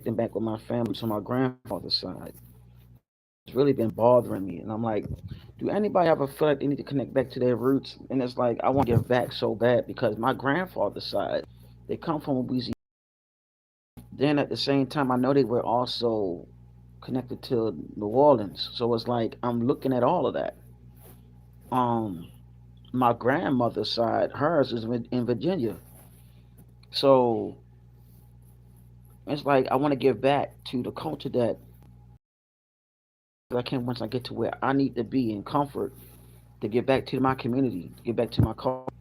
connecting back with my family to my grandfather's side. It's really been bothering me. And I'm like, do anybody ever feel like they need to connect back to their roots? And it's like, I want to give back so bad because my grandfather's side, they come from Louisiana. Then at the same time, I know they were also connected to New Orleans. So it's like, I'm looking at all of that. Um, my grandmother's side, hers is in Virginia. So it's like, I want to give back to the culture that I can once I get to where I need to be in comfort to get back to my community, to get back to my culture.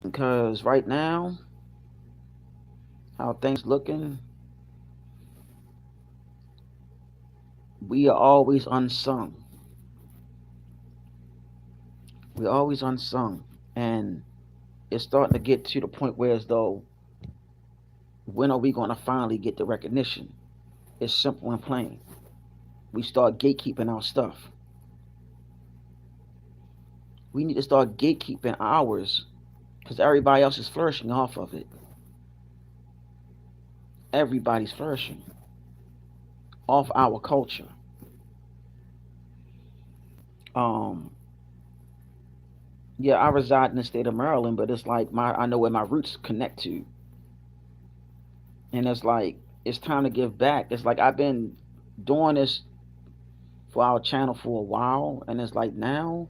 Because right now, how things looking, we are always unsung. We're always unsung. And it's starting to get to the point where as though, when are we going to finally get the recognition? It's simple and plain. We start gatekeeping our stuff. We need to start gatekeeping ours because everybody else is flourishing off of it. Everybody's flourishing off our culture. Um, yeah, I reside in the state of Maryland, but it's like I know where my roots connect to, and it's like it's time to give back. It's like I've been doing this for our channel for a while, and it's like now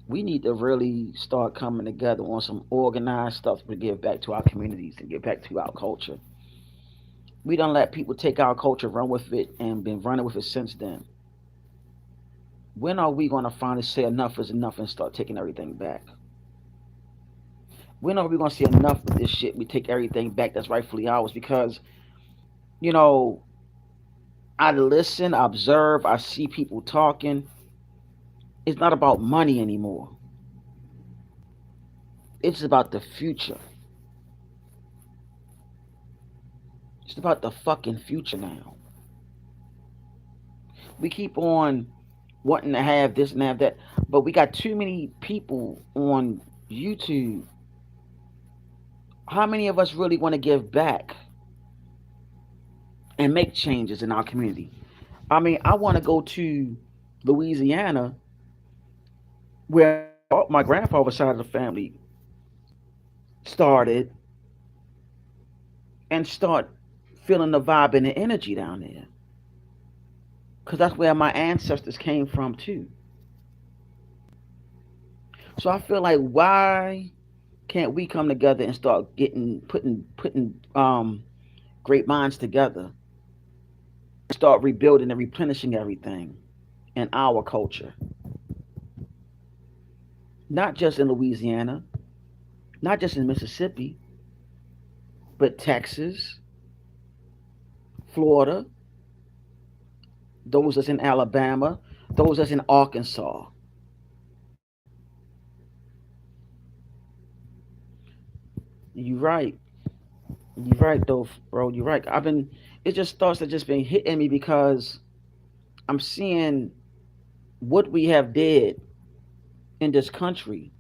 we need to really start coming together on some organized stuff to give back to our communities and give back to our culture. We don't let people take our culture, run with it, and been running with it since then. When are we going to finally say enough is enough and start taking everything back? When are we going to say enough of this shit? We take everything back that's rightfully ours because, you know, I listen, I observe, I see people talking. It's not about money anymore. It's about the future. It's about the fucking future now. We keep on wanting to have this and have that, but we got too many people on YouTube. How many of us really want to give back and make changes in our community? I mean, I want to go to Louisiana where my grandfather's side of the family started and start feeling the vibe and the energy down there. Because that's where my ancestors came from too. So I feel like why can't we come together and start getting putting great minds together, start rebuilding and replenishing everything in our culture, not just in Louisiana, not just in Mississippi, but Texas, Florida, those that's in Alabama, those that's in Arkansas. You're right. You're right, though, bro. You're right. It just starts to just been hitting me because I'm seeing what we have did in this country,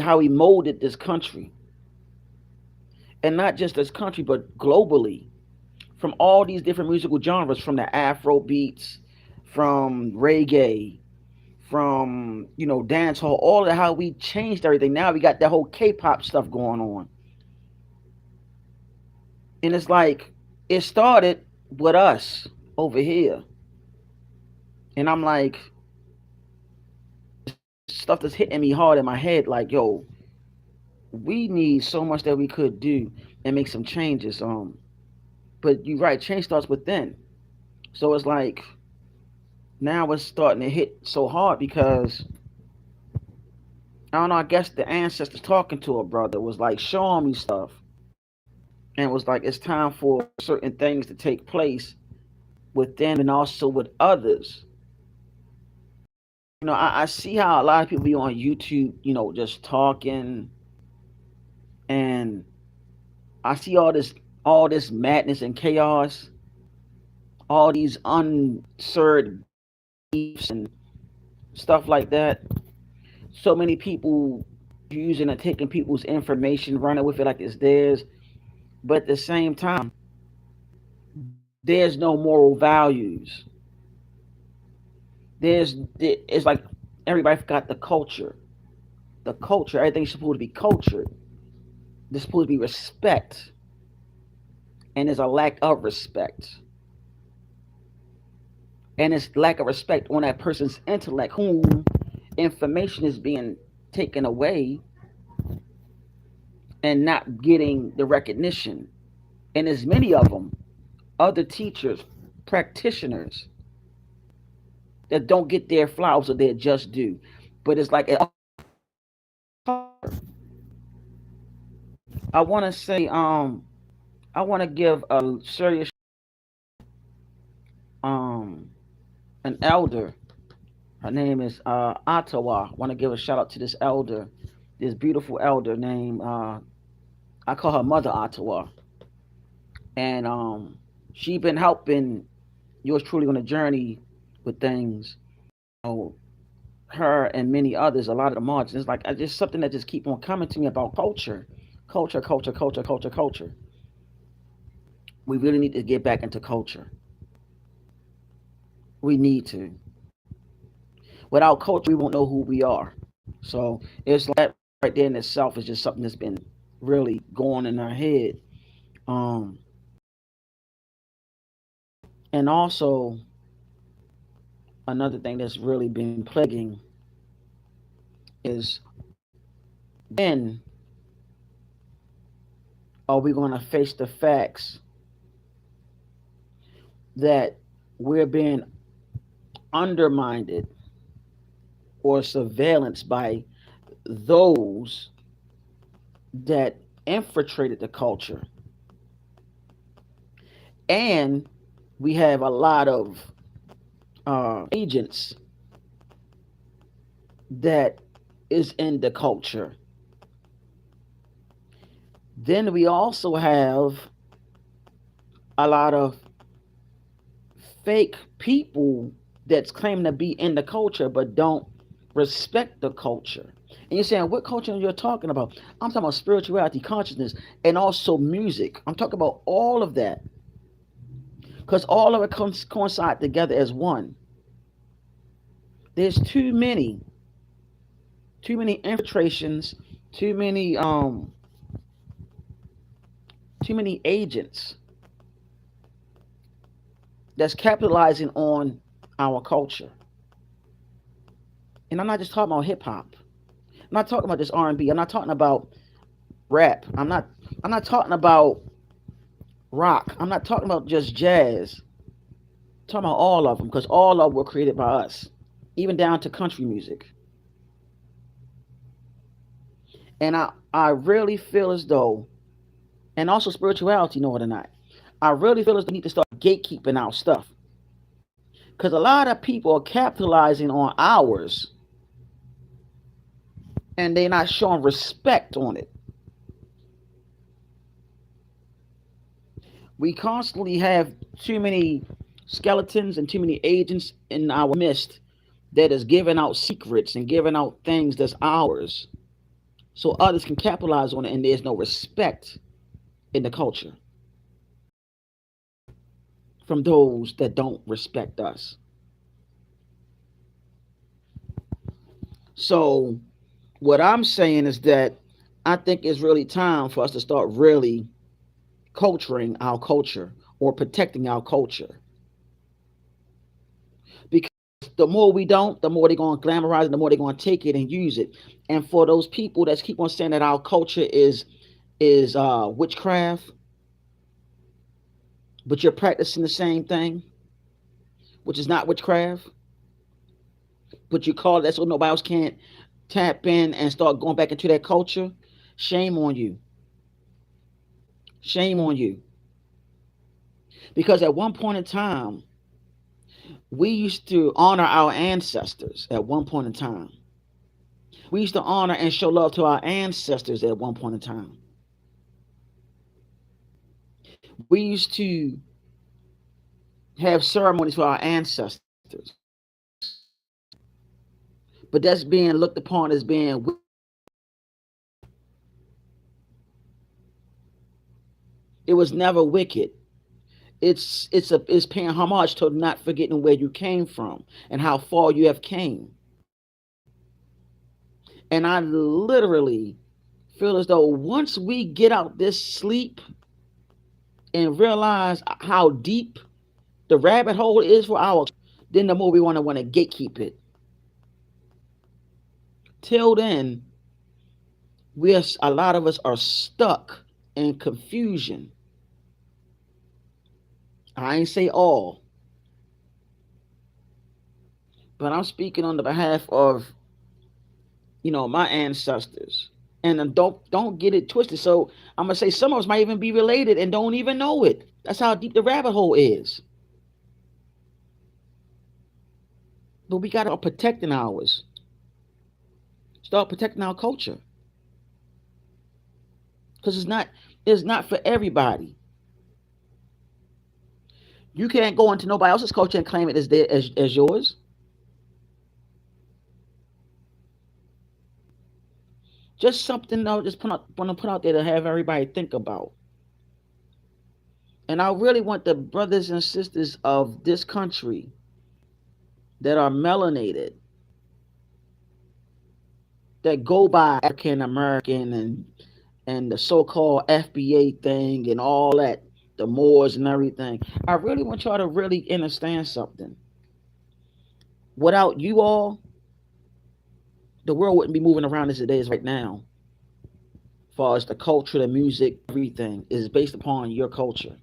how we molded this country, and not just this country, but globally, from all these different musical genres, from the Afro beats, from reggae, from dance hall, all of how we changed everything. Now we got that whole K-pop stuff going on, and it's like it started with us over here, and I'm like, stuff that's hitting me hard in my head, like, yo, we need so much that we could do and make some changes. But you're right, change starts within. So it's like now it's starting to hit so hard because I don't know. I guess the ancestors talking to a brother was like showing me stuff, and was like it's time for certain things to take place with them and also with others. I see how a lot of people be on YouTube, just talking, and I see all this madness and chaos, all these unanswered beefs and stuff like that. So many people using and taking people's information, running with it like it's theirs. but at the same time, there's no moral values. It's like everybody forgot the culture. The culture, everything's supposed to be cultured. There's supposed to be respect, and there's a lack of respect, and it's lack of respect on that person's intellect, whom information is being taken away and not getting the recognition. And there's many of them, other teachers, practitioners that don't get their flowers or their just due. But it's like I want to say, I want to give a serious um an elder. Her name is Ottawa. I want to give a shout out to this elder, this beautiful elder named I call her Mother Ottawa, and she been helping yours truly on a journey with things. Oh, her and many others, a lot of the margins. It's like just something that just keep on coming to me about culture, culture, culture, culture, culture, culture. We really need to get back into culture. We need to. Without culture, we won't know who we are. So it's like that right there in itself is just something that's been really going in our head. Um, and also another thing that's really been plaguing is when are we going to face the facts that we're being undermined or surveillance by those that infiltrated the culture, and we have a lot of agents that is in the culture. Then we also have a lot of fake people that's claiming to be in the culture but don't respect the culture. And you're saying, what culture you're talking about? I'm talking about spirituality, consciousness, and also music. I'm talking about all of that because all of it coincide together as one. There's too many infiltrations, too many um, too many agents that's capitalizing on our culture. And I'm not just talking about hip hop. I'm not talking about just R&B. I'm not talking about rap. I'm not talking about rock. I'm not talking about just jazz. I'm talking about all of them because all of them were created by us, even down to country music. And I really feel as though, and also spirituality, know it or not, I really feel as though we need to start gatekeeping our stuff because a lot of people are capitalizing on ours and they're not showing respect on it. We constantly have too many skeletons and too many agents in our midst that is giving out secrets and giving out things that's ours so others can capitalize on it and there's no respect in the culture from those that don't respect us. So what I'm saying is that I think it's really time for us to start really culturing our culture or protecting our culture. Because the more we don't, the more they're going to glamorize it, the more they're going to take it and use it. And for those people that keep on saying that our culture is witchcraft, but you're practicing the same thing, which is not witchcraft, but you call it that so nobody else can't tap in and start going back into that culture. Shame on you. Shame on you. Because at one point in time, we used to honor our ancestors at one point in time. We used to honor and show love to our ancestors at one point in time. We used to have ceremonies for our ancestors, but that's being looked upon as being. It was never wicked. It's paying homage to not forgetting where you came from and how far you have came. And I literally feel as though once we get out this sleep and realize how deep the rabbit hole is for our, then the more we want to gatekeep it. Till then, we're a lot of us are stuck in confusion. I ain't say all, but I'm speaking on the behalf of my ancestors. And don't get it twisted. So I'm gonna say some of us might even be related and don't even know it. That's how deep the rabbit hole is. But we gotta start protecting ours. Start protecting our culture. Because it's not for everybody. You can't go into nobody else's culture and claim it as yours. Just something I just want to put out there to have everybody think about. And I really want the brothers and sisters of this country that are melanated, that go by African American and the so-called FBA thing and all that, the Moors and everything. I really want y'all to really understand something. Without you all, the world wouldn't be moving around as it is right now. As far as the culture, the music, everything is based upon your culture.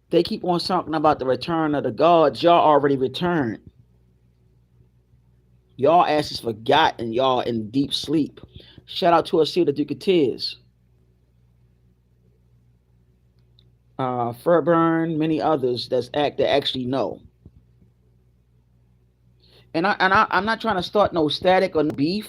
They keep on talking about the return of the gods. Y'all already returned. Y'all asses forgotten. Y'all in deep sleep. Shout out to Asir the Duke of Tears. Furburn, many others that actually know. I'm not trying to start no static or no beef.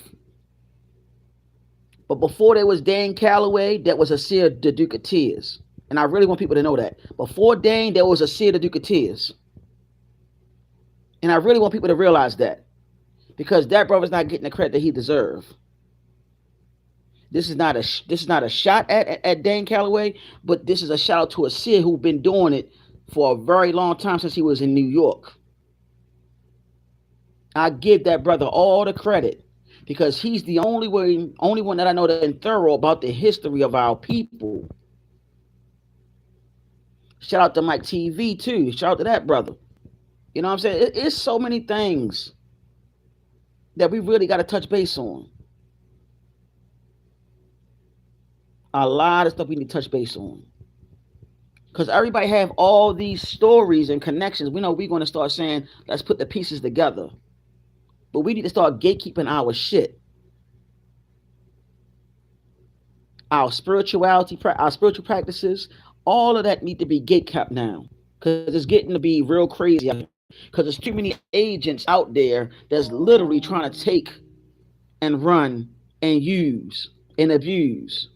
But before there was Dane Calloway, that was Asir the Duke of Tears. And I really want people to know that. Before Dane, there was Asir the Duke of Tears. And I really want people to realize that. Because that brother's not getting the credit that he deserves. This is not a shot at Dane Calloway, but this is a shout out to Asir who's been doing it for a very long time since he was in New York. I give that brother all the credit because he's the only one that I know that is thorough about the history of our people. Shout out to Mike TV too. Shout out to that brother. You know what I'm saying? It's so many things that we really got to touch base on. A lot of stuff we need to touch base on. Because everybody have all these stories and connections. We know we're going to start saying, let's put the pieces together. But we need to start gatekeeping our shit. Our spirituality, our spiritual practices, all of that need to be gatekept now. Because it's getting to be real crazy. Because there's too many agents out there that's literally trying to take and run and use and abuse.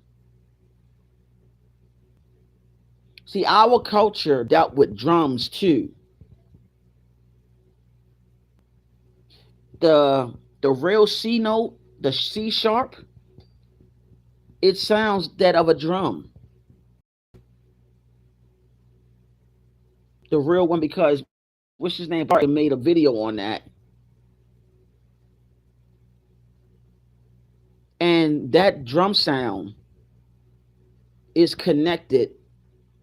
See, our culture dealt with drums too. The real C note, the C sharp, it sounds that of a drum. The real one, because what's his name? Barton made a video on that. And that drum sound is connected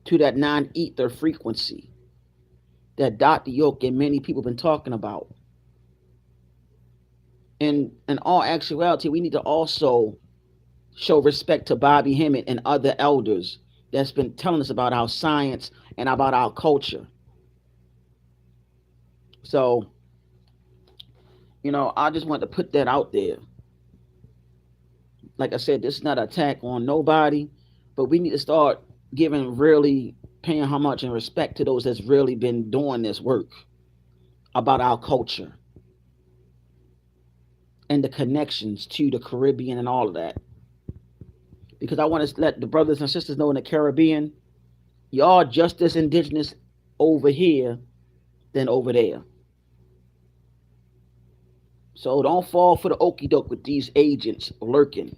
to that non-ether frequency that Dr. York and many people have been talking about. And in all actuality, we need to also show respect to Bobby Hemmett and other elders that's been telling us about our science and about our culture. So, I just want to put that out there. Like I said, this is not an attack on nobody, but we need to start really paying how much and respect to those that's really been doing this work about our culture and the connections to the Caribbean and all of that. Because I want to let the brothers and sisters know in the Caribbean, y'all just as indigenous over here than over there. So don't fall for the okie doke with these agents lurking.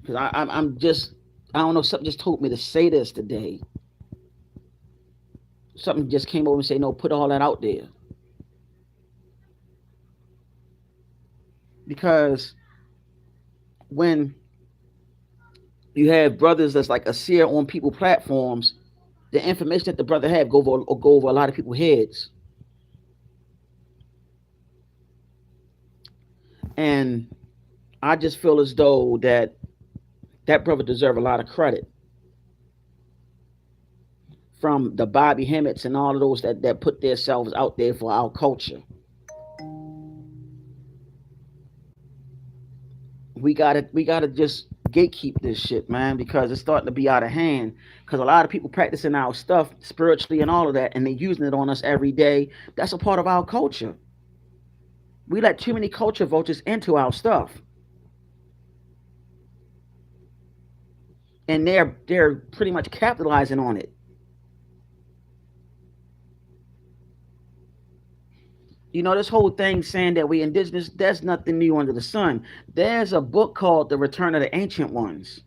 because I'm just, I don't know, something just told me to say this today. Something just came over and say, no, put all that out there. Because when you have brothers that's like a seer on people platforms, the information that the brother have go over a lot of people's heads. And I just feel as though that brother deserve a lot of credit from the Bobby Hemmets and all of those that put themselves out there for our culture. We gotta just gatekeep this shit, man, because it's starting to be out of hand. Because a lot of people practicing our stuff spiritually and all of that, and they're using it on us every day. That's a part of our culture. We let too many culture vultures into our stuff, and they're pretty much capitalizing on it. You know, this whole thing saying that we indigenous, there's nothing new under the sun. There's a book called The Return of the Ancient Ones,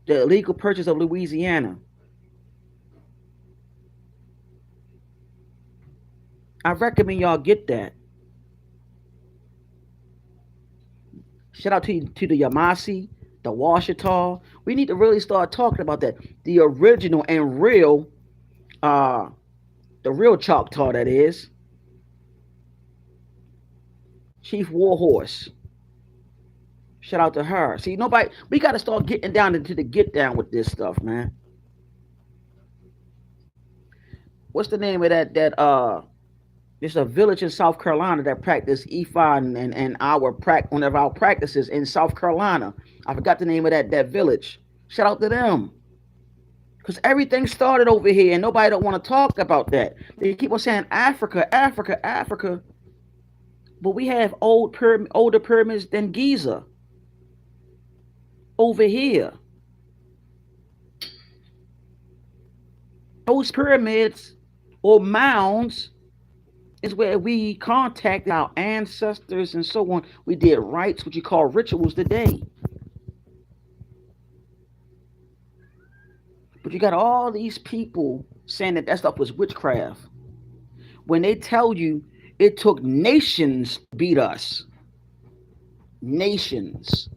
The Illegal Purchase of Louisiana. I recommend y'all get that. Shout out to the Yamasi, the Washita. We need to really start talking about that. The original and real, uh, the real Choctaw that is, Chief Warhorse. Shout out to her. See, nobody. We got to start getting down into the get down with this stuff, man. What's the name of that? There's a village in South Carolina that practice Ifa and one of our practices in South Carolina. I forgot the name of that village. Shout out to them. Because everything started over here and nobody don't want to talk about that. They keep on saying Africa, Africa, Africa. But we have older pyramids than Giza over here. Those pyramids or mounds is where we contacted our ancestors and so on. We did rites, what you call rituals today. But you got all these people saying that stuff was witchcraft. When they tell you it took nations to beat us, nations,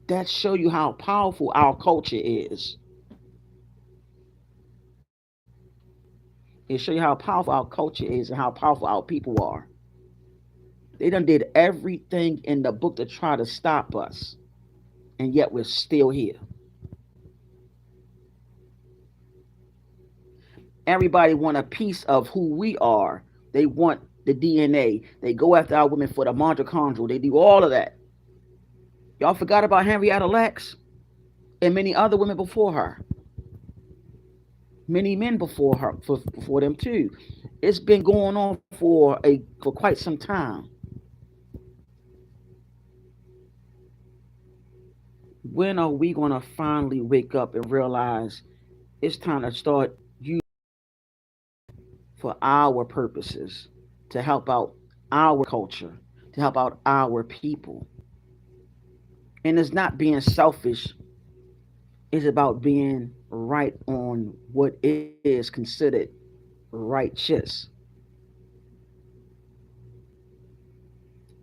that show you how powerful our culture is. It show you how powerful our culture is and how powerful our people are. They done did everything in the book to try to stop us, and yet we're still here. Everybody want a piece of who we are. They want the DNA. They go after our women for the mitochondrial. They do all of that. Y'all forgot about Henrietta Lacks and many other women before her. Many men before her, before them too. It's been going on for quite some time. When are we gonna finally wake up and realize it's time to start using for our purposes to help out our culture, to help out our people? And it's not being selfish, it's about being right on what is considered righteous.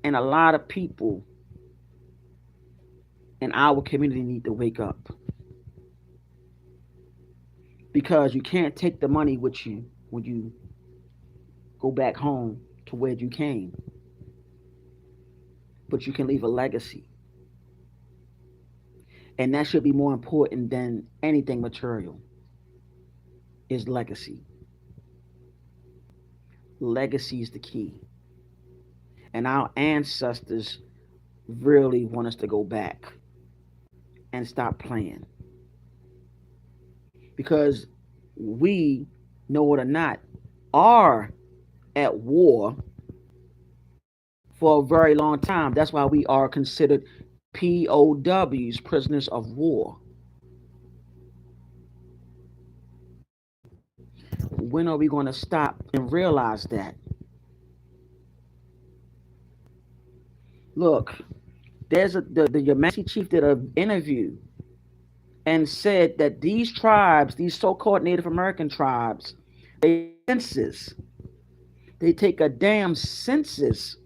And a lot of people in our community need to wake up because you can't take the money with you when you go back home to where you came, but you can leave a legacy. And that should be more important than anything material is legacy. Legacy is the key. And our ancestors really want us to go back and stop playing. Because we, know it or not, are at war for a very long time. That's why we are considered POWs, prisoners of war. When are we going to stop and realize that? Look, The Yamasee chief did an interview and said that these tribes, these so-called Native American tribes, they census. They take a damn census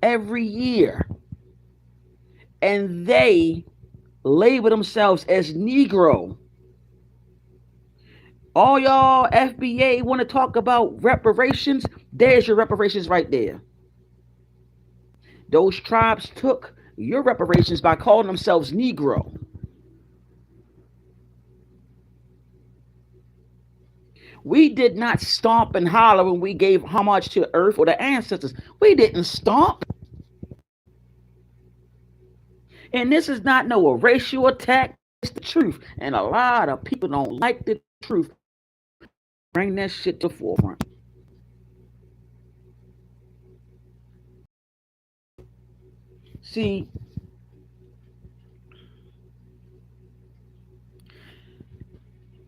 every year, and they label themselves as Negro. All y'all FBA want to talk about reparations? There's your reparations right there. Those tribes took your reparations by calling themselves Negro. We did not stomp and holler when we gave homage to Earth or the ancestors. We didn't stomp. And this is not no racial attack. It's the truth. And a lot of people don't like the truth. Bring that shit to the forefront. See,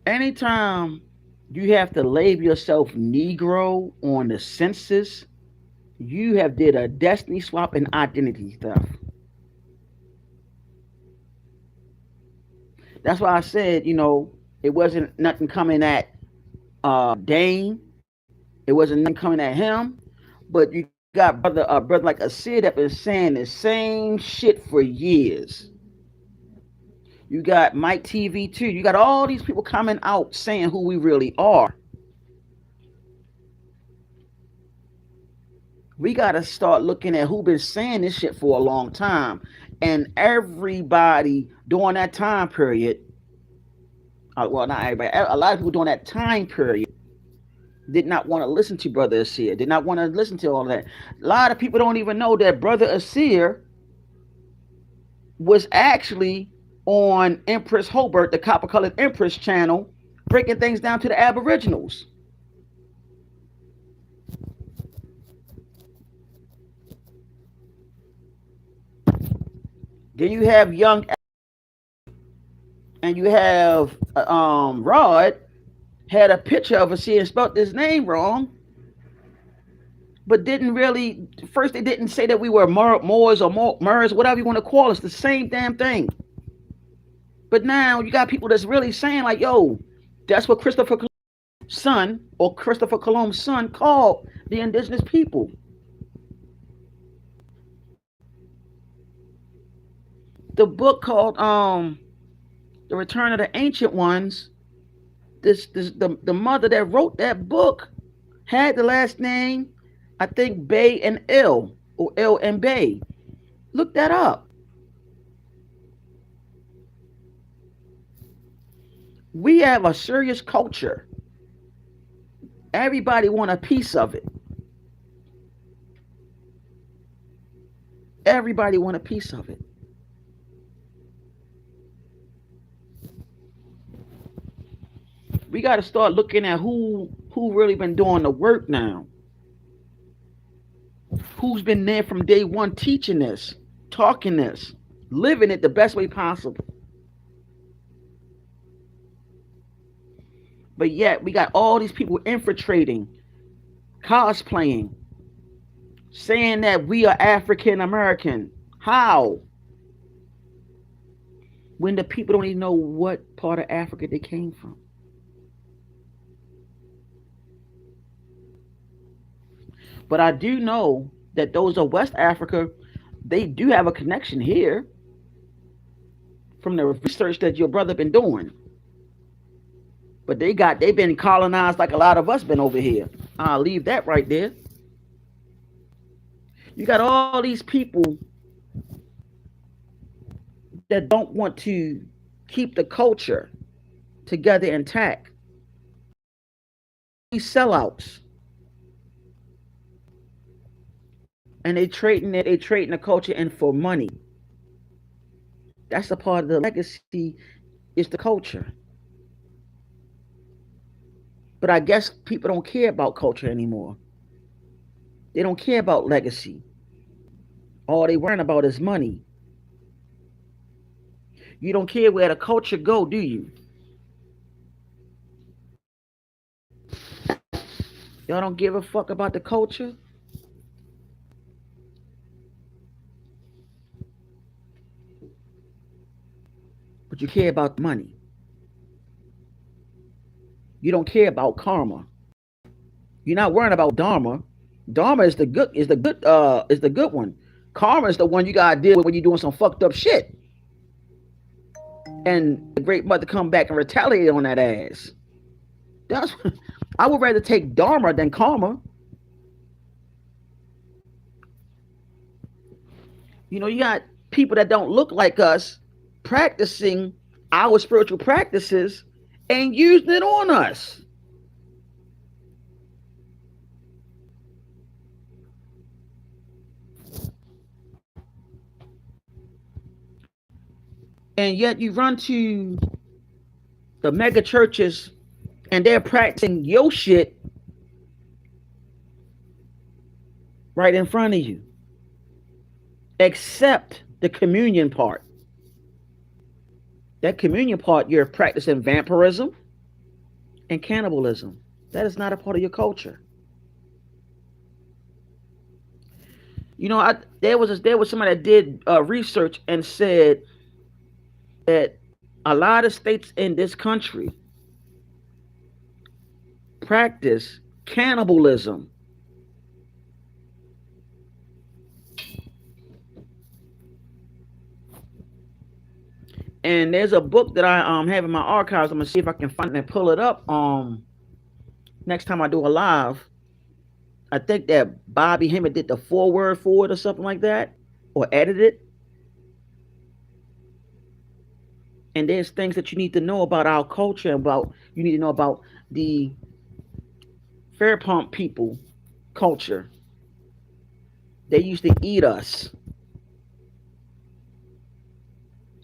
anytime you have to label yourself Negro on the census, you have did a destiny swap and identity theft. That's why I said, it wasn't nothing coming at Dane. It wasn't nothing coming at him. But you got brother like Asir that been saying the same shit for years. You got Mike TV too. You got all these people coming out saying who we really are. We got to start looking at who been saying this shit for a long time. And everybody during that time period, well, not everybody, a lot of people during that time period did not want to listen to Brother Asir, did not want to listen to all that. A lot of people don't even know that Brother Asir was actually on Empress Hobart, the copper colored Empress channel, breaking things down to the Aboriginals. Then you have Young, and you have Rod had a picture of Asir and spelled his name wrong, but didn't really. First, they didn't say that we were Moors or Murs, whatever you want to call us, the same damn thing. But now you got people that's really saying like, yo, that's what Christopher Columbus' son or Christopher Columbus' son called the indigenous people. The book called The Return of the Ancient Ones. The mother that wrote that book had the last name, I think Bay and L or L and Bay. Look that up. We have a serious culture. Everybody want a piece of it. Everybody want a piece of it. We got to start looking at who really been doing the work now. Who's been there from day one teaching this, talking this, living it the best way possible. But yet we got all these people infiltrating, cosplaying, saying that we are African American. How? When the people don't even know what part of Africa they came from. But I do know that those of West Africa, they do have a connection here from the research that your brother been doing. But they've been colonized like a lot of us been over here. I'll leave that right there. You got all these people that don't want to keep the culture together intact. These sellouts. And they trading the culture in for money. That's a part of the legacy is the culture. But I guess people don't care about culture anymore. They don't care about legacy. All they worrying about is money. You don't care where the culture go, do you? Y'all don't give a fuck about the culture? but you care about the money. You don't care about karma. You're not worrying about dharma. Dharma is the good one. Karma is the one you gotta deal with when you're doing some fucked up shit. And the great mother come back and retaliate on that ass. That's I would rather take dharma than karma. You got people that don't look like us practicing our spiritual practices and using it on us. And yet you run to the mega churches and they're practicing your shit right in front of you. Except the communion part. That communion part, you're practicing vampirism and cannibalism. That is not a part of your culture. There was somebody that did research and said that a lot of states in this country practice cannibalism. And there's a book that I have in my archives. I'm gonna see if I can find it and pull it up. Next time I do a live, I think that Bobby Hemmett did the foreword for it or something like that, or edited it. And there's things that you need to know about our culture, about you need to know about the Fairpump people culture. They used to eat us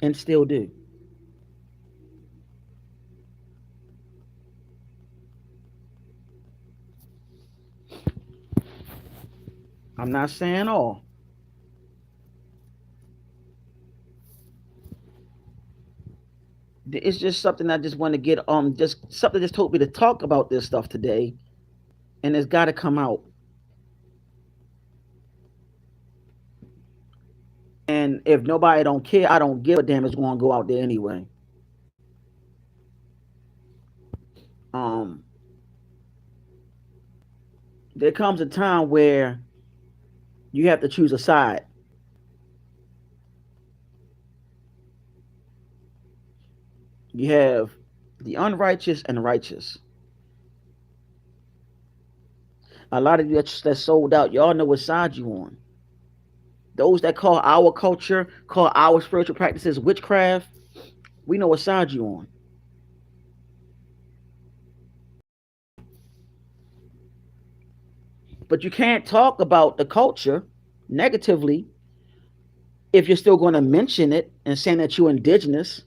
and still do. I'm not saying all. It's just something I just want to get just something just told me to talk about this stuff today, and it's got to come out. And if nobody don't care, I don't give a damn. It's going to go out there anyway. Um, there comes a time where you have to choose a side. You have the unrighteous and righteous. A lot of you that's sold out, y'all know what side you on. Those that call our culture, call our spiritual practices witchcraft, we know what side you on. But you can't talk about the culture negatively if you're still going to mention it and saying that you're indigenous.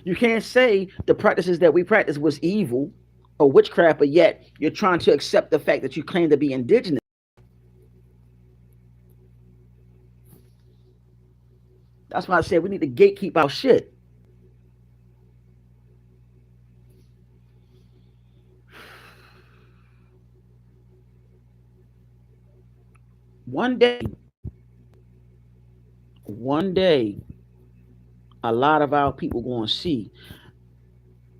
You can't say the practices that we practice was evil or witchcraft, but yet you're trying to accept the fact that you claim to be indigenous. That's why I said we need to gatekeep our shit. One day, one day, a lot of our people going to see.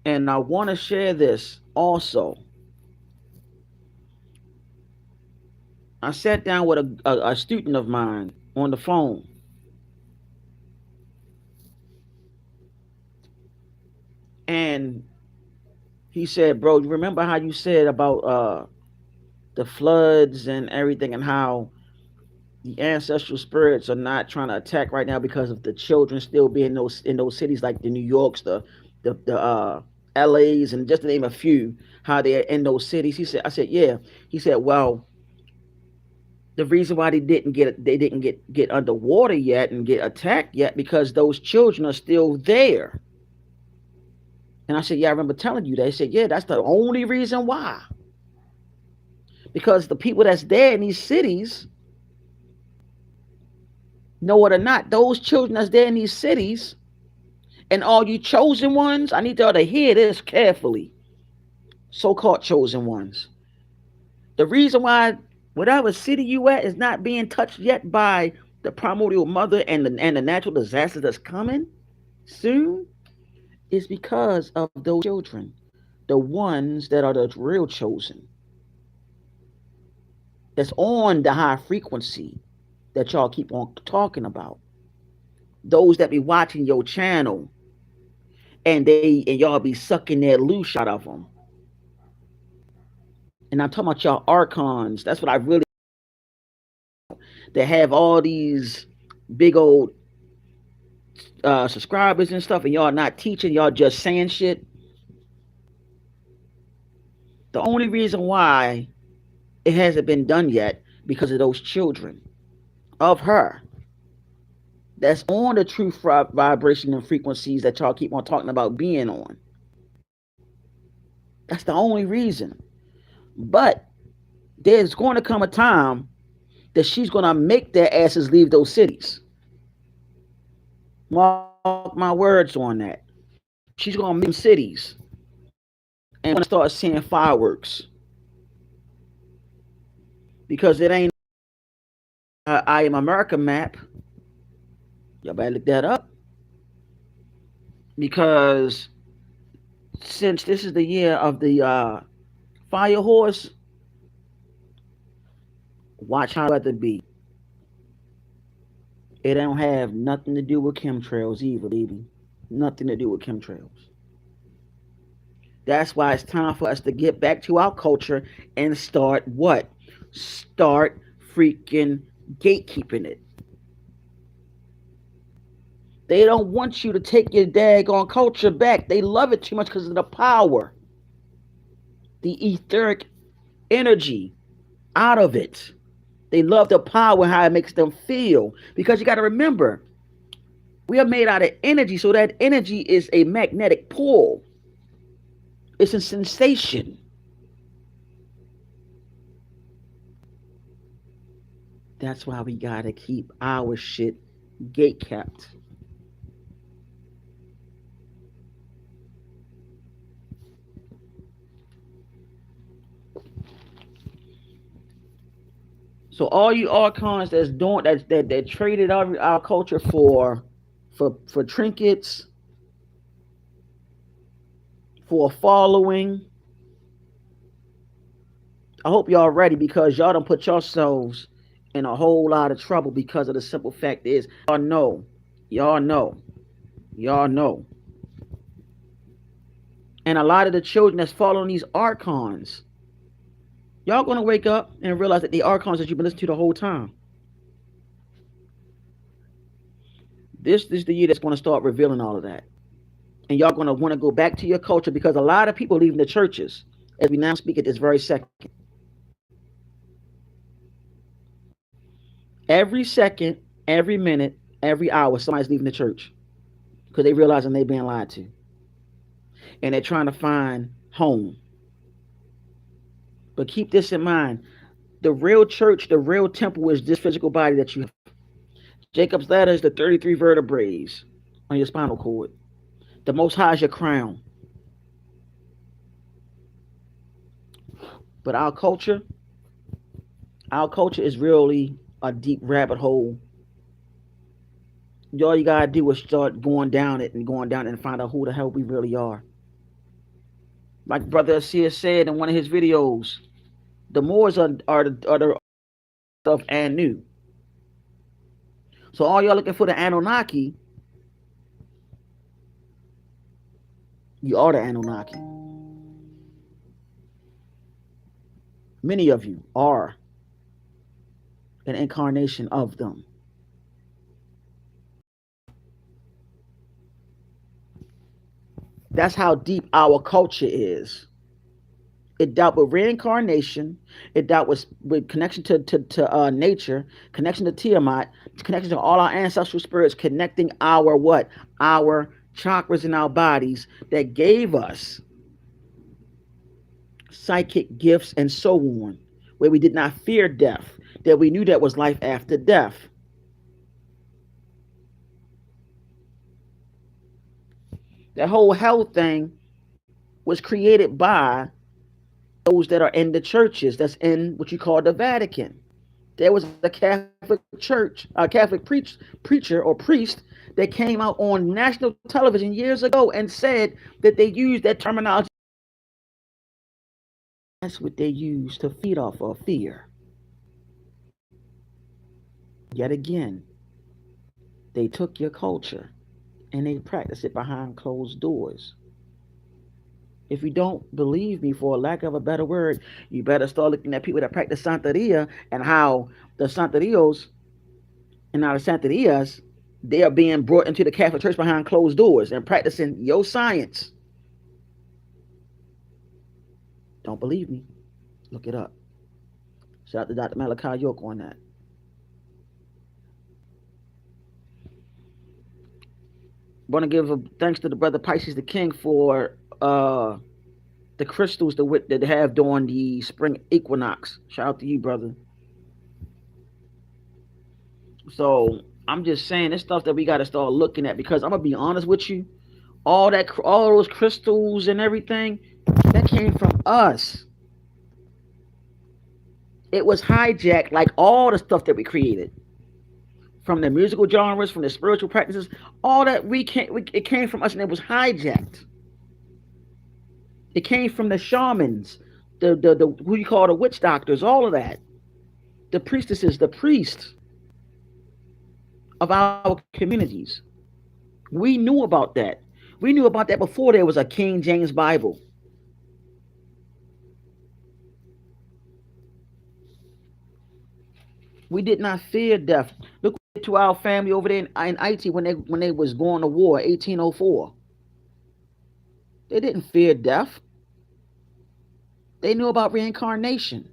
And I want to share this also. I sat down with a student of mine on the phone. And he said, bro, you remember how you said about the floods and everything, and how the ancestral spirits are not trying to attack right now because of the children still being in those cities like the New Yorks, the LAs, and just to name a few, how they're in those cities. I said, yeah. He said, well, the reason why they didn't get underwater yet and get attacked yet because those children are still there. And I said, yeah, I remember telling you that. He said, yeah, that's the only reason why. Because the people that's there in these cities, know it or not, those children that's there in these cities, and all you chosen ones, I need y'all to hear this carefully. So-called chosen ones. The reason why whatever city you at is not being touched yet by the primordial mother and the natural disasters that's coming soon, is because of those children, the ones that are the real chosen, that's on the high frequency that y'all keep on talking about. Those that be watching your channel and y'all be sucking that loose out of them. And I'm talking about y'all archons. That's what I really. They have all these big old subscribers and stuff, and y'all not teaching. Y'all just saying shit. The only reason why it hasn't been done yet because of those children of her that's on the true vibration and frequencies that y'all keep on talking about being on. That's the only reason. But there's going to come a time that she's going to make their asses leave those cities. Mark my words on that. She's going to make them cities and want to start seeing fireworks because it ain't I Am America map. Y'all better look that up because since this is the year of the fire horse, watch how it be. It don't have nothing to do with chemtrails either, baby. Nothing to do with chemtrails. That's why it's time for us to get back to our culture and start what? Start freaking gatekeeping it. They don't want you to take your daggone culture back. They love it too much because of the power, the etheric energy out of it. They love the power, how it makes them feel. Because you got to remember, we are made out of energy, so that energy is a magnetic pull. It's a sensation. That's why we got to keep our shit gate kept. So all you archons that's doing that traded our culture for trinkets, for a following. I hope y'all ready because y'all don't put yourselves in a whole lot of trouble because of the simple fact is y'all know, y'all know. And a lot of the children that's following these archons, y'all gonna wake up and realize that the archons that you've been listening to the whole time. This is the year that's gonna start revealing all of that. And y'all gonna want to go back to your culture because a lot of people leaving the churches as we now speak at this very second. Every second, every minute, every hour, somebody's leaving the church because they realizing they're being lied to, and they're trying to find home. But keep this in mind: the real church, the real temple, is this physical body that you have. Jacob's ladder is the 33 vertebrae on your spinal cord. The Most High is your crown. But our culture is really a deep rabbit hole. All you gotta do is start going down it and going down it and find out who the hell we really are. Like Brother Asir said in one of his videos, the Moors are the of Anu. So all y'all looking for the Anunnaki, you are the Anunnaki. Many of you are an incarnation of them. That's how deep our culture is. It dealt with reincarnation. It dealt with connection to nature, connection to Tiamat, connection to all our ancestral spirits, connecting our what? Our chakras in our bodies that gave us psychic gifts and so on, where we did not fear death, that we knew that was life after death. That whole hell thing was created by those that are in the churches, that's in what you call the Vatican. There was a Catholic church, a Catholic preacher or priest that came out on national television years ago and said that they used that terminology. That's what they use to feed off of fear. Yet again, they took your culture and they practice it behind closed doors. If you don't believe me, for lack of a better word, you better start looking at people that practice Santeria and how the Santerios and now the Santerias, they are being brought into the Catholic Church behind closed doors and practicing your science. Don't believe me? Look it up. Shout out to Dr. Malachi York on that. Want to give a thanks to the brother Pisces the King for the crystals that they have during the spring equinox. Shout out to you, brother. So I'm just saying, this stuff that we got to start looking at, because I'm gonna be honest with you, all those crystals and everything, that came from us. It was hijacked, like all the stuff that we created, from the musical genres, from the spiritual practices, all that it came from us, and it was hijacked. It came from the shamans, the who you call the witch doctors, all of that, the priestesses, the priests of our communities. We knew about that. We knew about that before there was a King James Bible. We did not fear death. Look to our family over there in Haiti when they was going to war, 1804. They didn't fear death. They knew about reincarnation.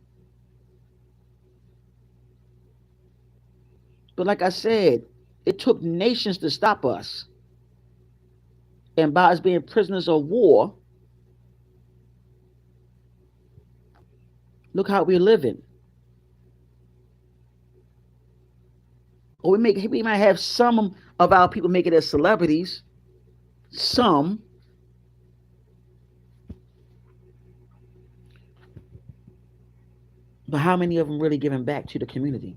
But like I said, it took nations to stop us. And by us being prisoners of war, look how we're living. Or we might have some of our people make it as celebrities, some, but how many of them really giving back to the community?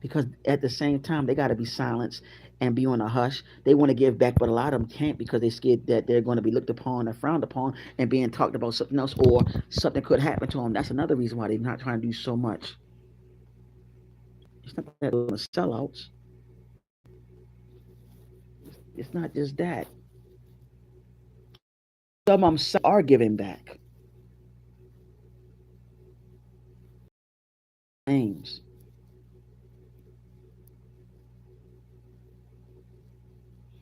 Because at the same time, they got to be silenced and be on a hush. They want to give back, but a lot of them can't because they're scared that they're going to be looked upon or frowned upon and being talked about something else, or something could happen to them. That's another reason why they're not trying to do so much. It's not that they're sellouts. It's not just that. Some of them are giving back. Names.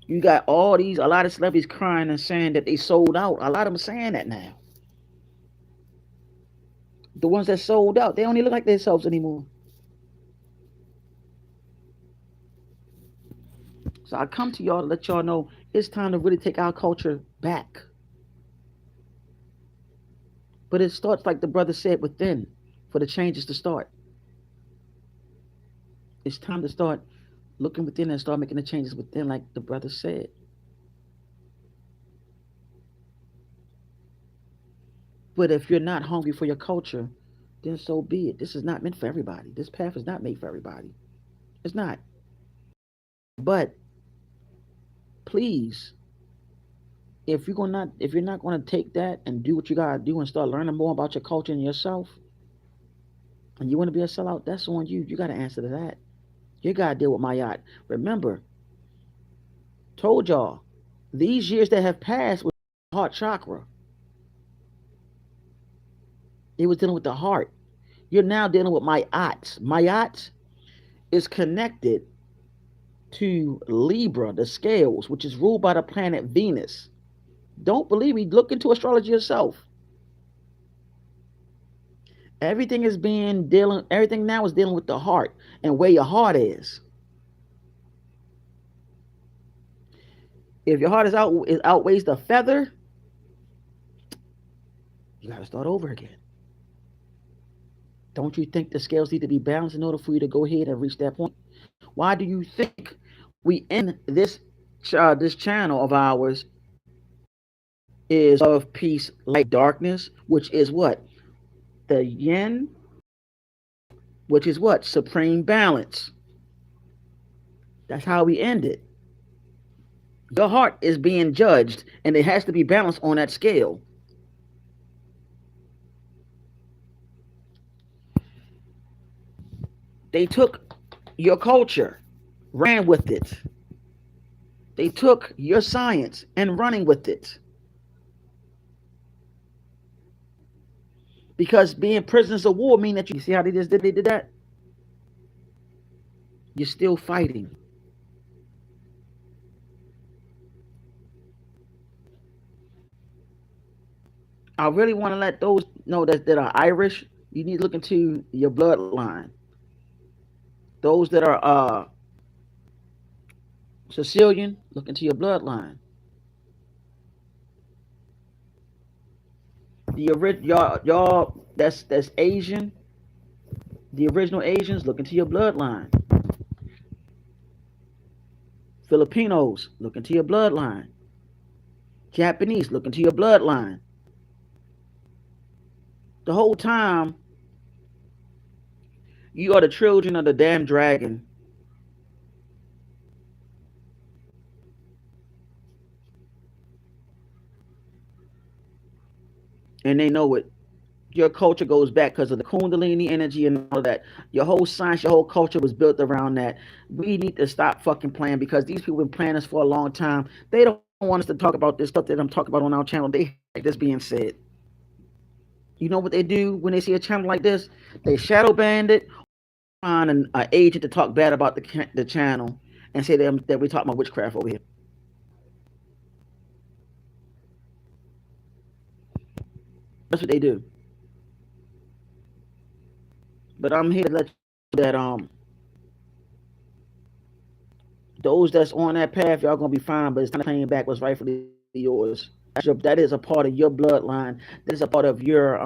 You got a lot of celebrities crying and saying that they sold out. A lot of them saying that now. The ones that sold out, they don't even look like themselves anymore. So I come to y'all to let y'all know it's time to really take our culture back. But it starts, like the brother said, within, for the changes to start. It's time to start looking within and start making the changes within, like the brother said. But if you're not hungry for your culture, then so be it. This is not meant for everybody. This path is not made for everybody. It's not. But please, if you're not gonna take that and do what you gotta do and start learning more about your culture and yourself, and you want to be a sellout, that's on you. You gotta answer to that. You gotta deal with my yacht. Remember, told y'all, these years that have passed with heart chakra, it was dealing with the heart. You're now dealing with Mayat. Mayat is connected to Libra, the scales, which is ruled by the planet Venus. Don't believe me? Look into astrology yourself. Everything now is dealing with the heart and where your heart is. If your heart is outweighs the feather, you got to start over again. Don't you think the scales need to be balanced in order for you to go ahead and reach that point? Why do you think we end this channel of ours is of peace, light, darkness, which is what? The yin which is what? Supreme balance. That's how we end it. Your heart is being judged, and it has to be balanced on that scale. They took your culture, ran with it. They took your science and running with it. Because being prisoners of war mean that you see how they did that? You're still fighting. I really want to let those know that are Irish. You need to look into your bloodline. Those that are Sicilian, look into your bloodline. Y'all that's Asian. The original Asians, look into your bloodline. Filipinos, look into your bloodline. Japanese, look into your bloodline. The whole time, you are the children of the damn dragon. And they know it. Your culture goes back because of the Kundalini energy and all of that. Your whole science, your whole culture was built around that. We need to stop fucking playing because these people have been playing this for a long time. They don't want us to talk about this stuff that I'm talking about on our channel. They hate this being said. You know what they do when they see a channel like this? They shadow band it, find an agent to talk bad about the channel and say that we're talking about witchcraft over here. That's what they do. But I'm here to let you that those that's on that path, y'all gonna be fine. But it's time to claim back what's rightfully yours. That is a part of your bloodline. That is a part of your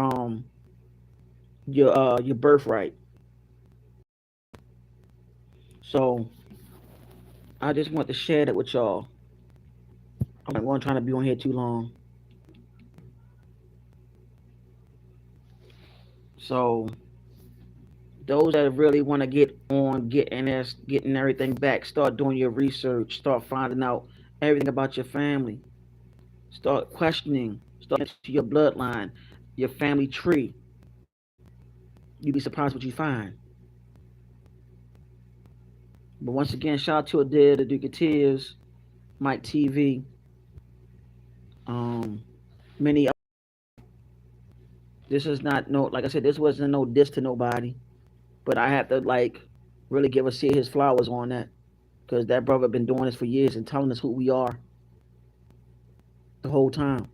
birthright. So I just want to share that with y'all. I'm not trying to be on here too long. So those that really want to get on getting everything back, start doing your research, start finding out everything about your family, start questioning, start into your bloodline, your family tree. You'd be surprised what you find. But once again, shout out to Adele, the Duketeers, Mike TV, um, many. This is not no, like I said, this wasn't no diss to nobody. But I have to like really give a see his flowers on that because that brother been doing this for years and telling us who we are the whole time.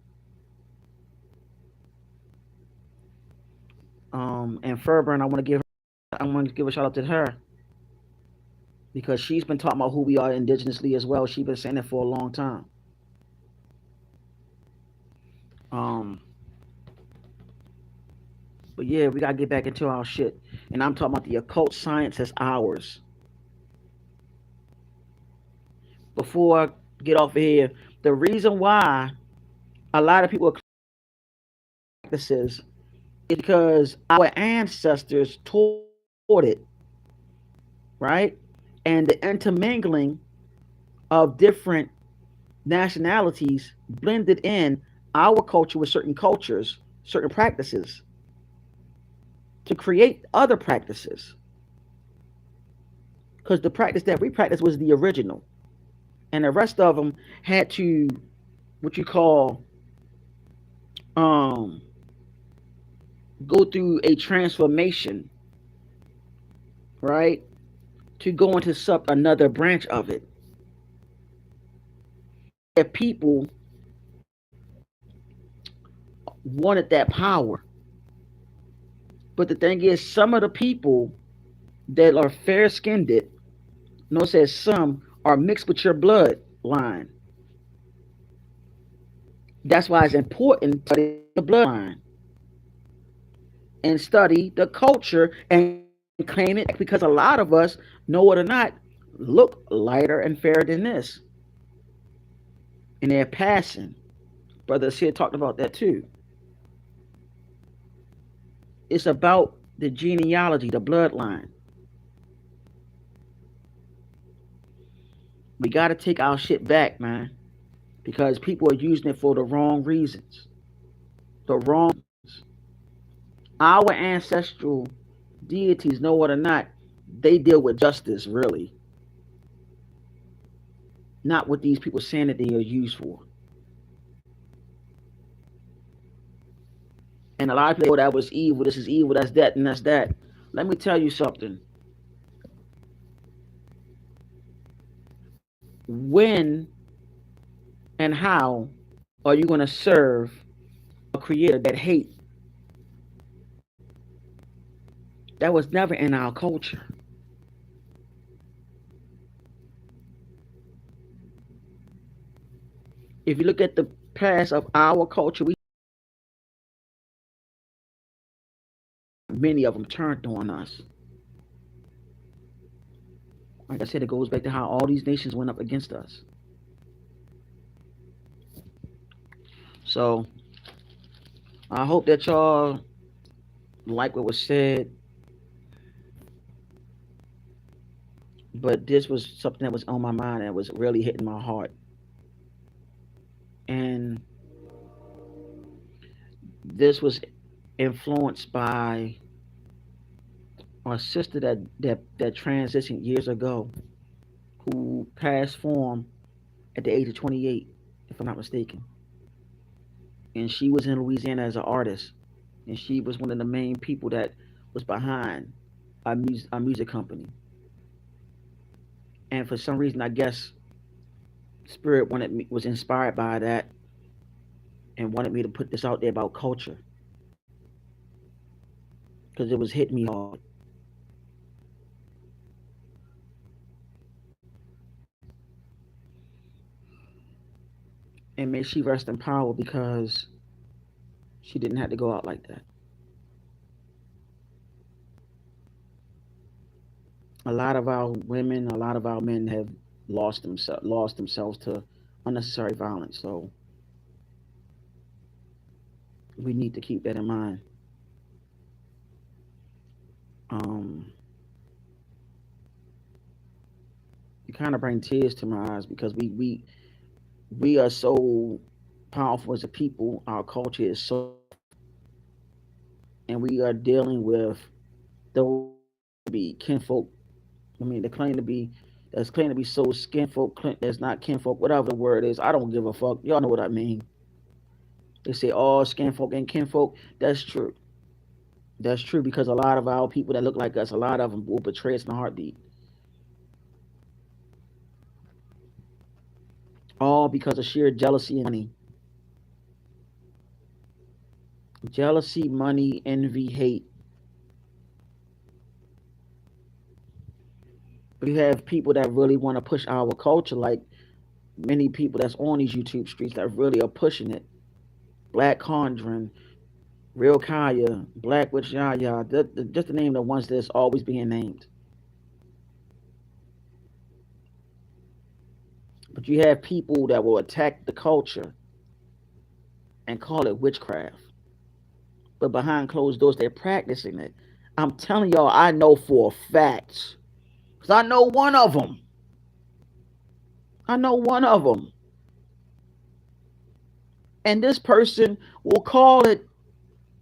And Furburn, I want to give a shout out to her because she's been talking about who we are indigenously as well. She's been saying it for a long time. Um, but yeah, we gotta get back into our shit. And I'm talking about the occult science as ours. Before I get off of here, the reason why a lot of people practices is because our ancestors taught it, right? And the intermingling of different nationalities blended in our culture with certain cultures, certain practices to create other practices. Because the practice that we practiced was the original, and the rest of them had to what you call um go through a transformation, right? To go into another branch of it. If people wanted that power. But the thing is, some of the people that are fair skinned, no says some are mixed with your bloodline. That's why it's important to study the bloodline and study the culture and claim it because a lot of us, know it or not, look lighter and fairer than this. And they're passing. Brother Sid talked about that too. It's about the genealogy, the bloodline. We got to take our shit back, man, because people are using it for the wrong reasons. The wrong reasons. Our ancestral deities, know it or not, they deal with justice, really, not what these people saying that they are used for. And a lot of people, oh, that was evil, this is evil, that's that, and that's that. Let me tell you something. When and how are you going to serve a creator that hate? That was never in our culture. If you look at the past of our culture, we many of them turned on us. Like I said, it goes back to how all these nations went up against us. So I hope that y'all like what was said, but this was something that was on my mind that was really hitting my heart. And this was influenced by a sister that transitioned years ago, who passed form at the age of 28, if I'm not mistaken. And she was in Louisiana as an artist, and she was one of the main people that was behind our music company. And for some reason, I guess Spirit wanted me was inspired by that and wanted me to put this out there about culture because it was hitting me hard. And may she rest in power because she didn't have to go out like that. A lot of our women, a lot of our men have lost themselves to unnecessary violence. So we need to keep that in mind. Um, it kind of bring tears to my eyes because we are so powerful as a people. Our culture is so, and we are dealing with those be kinfolk. I mean, they claim to be that's claim to be so skinfolk. That's not kinfolk. Whatever the word is, I don't give a fuck. Y'all know what I mean. They say all skinfolk and kinfolk. That's true. That's true because a lot of our people that look like us, a lot of them will betray us in a heartbeat. All because of sheer jealousy and money. Jealousy, money, envy, hate. But you have people that really want to push our culture, like many people that's on these YouTube streets that really are pushing it. Black Conjuring, Real Kaya, Black Witch Yaya, just to name the ones that's always being named. But you have people that will attack the culture and call it witchcraft. But behind closed doors, they're practicing it. I'm telling y'all, I know for a fact. Because I know one of them. I know one of them. And this person will call it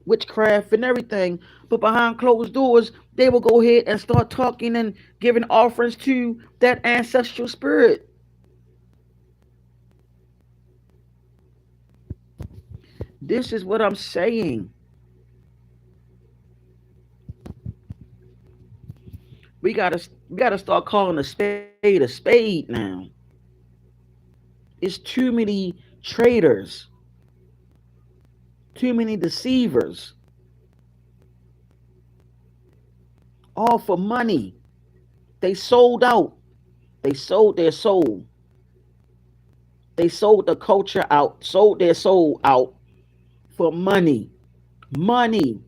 witchcraft and everything. But behind closed doors, they will go ahead and start talking and giving offerings to that ancestral spirit. This is what I'm saying. We gotta start calling a spade now. It's too many traitors, too many deceivers, all for money. They sold out. They sold their soul. They sold the culture out, sold their soul out for money. Money,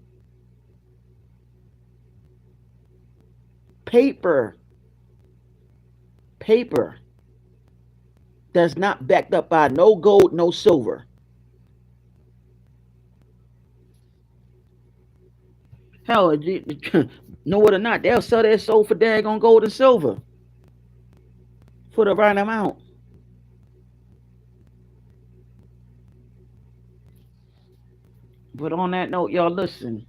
paper, paper that's not backed up by no gold, no silver. Hell, know it or not, they'll sell their soul for daggone gold and silver for the right amount. But on that note, y'all listen.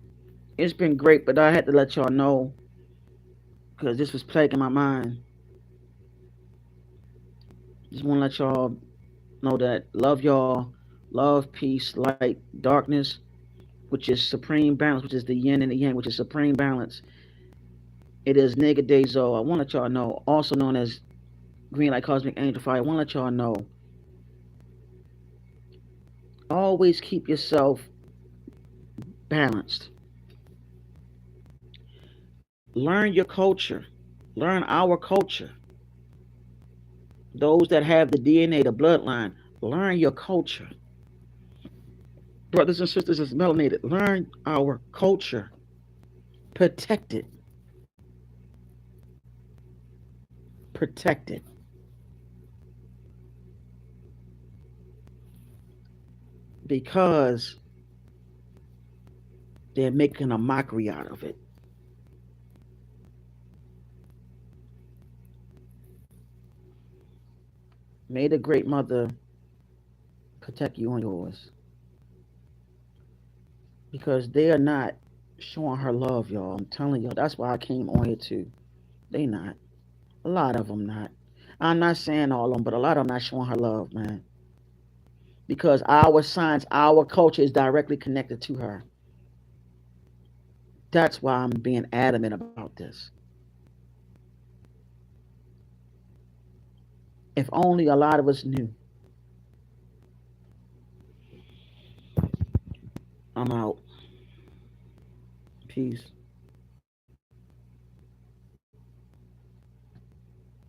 It's been great, but I had to let y'all know because this was plaguing my mind. Just want to let y'all know that love y'all, love, peace, light, darkness, which is supreme balance, which is the yin and the yang, which is supreme balance. It is Neg Andezo. I want to let y'all know, also known as Green Light Cosmic Angel Fire. I want to let y'all know, always keep yourself balanced. Learn your culture. Learn our culture. Those that have the DNA, the bloodline, learn your culture. Brothers and sisters that's melanated, learn our culture. Protect it. Protect it. Because they're making a mockery out of it. May the great mother protect you and yours. Because they are not showing her love, y'all. I'm telling y'all. That's why I came on here too. They not. A lot of them not. I'm not saying all of them, but a lot of them not showing her love, man. Because our science, our culture is directly connected to her. That's why I'm being adamant about this. If only a lot of us knew. I'm out. Peace.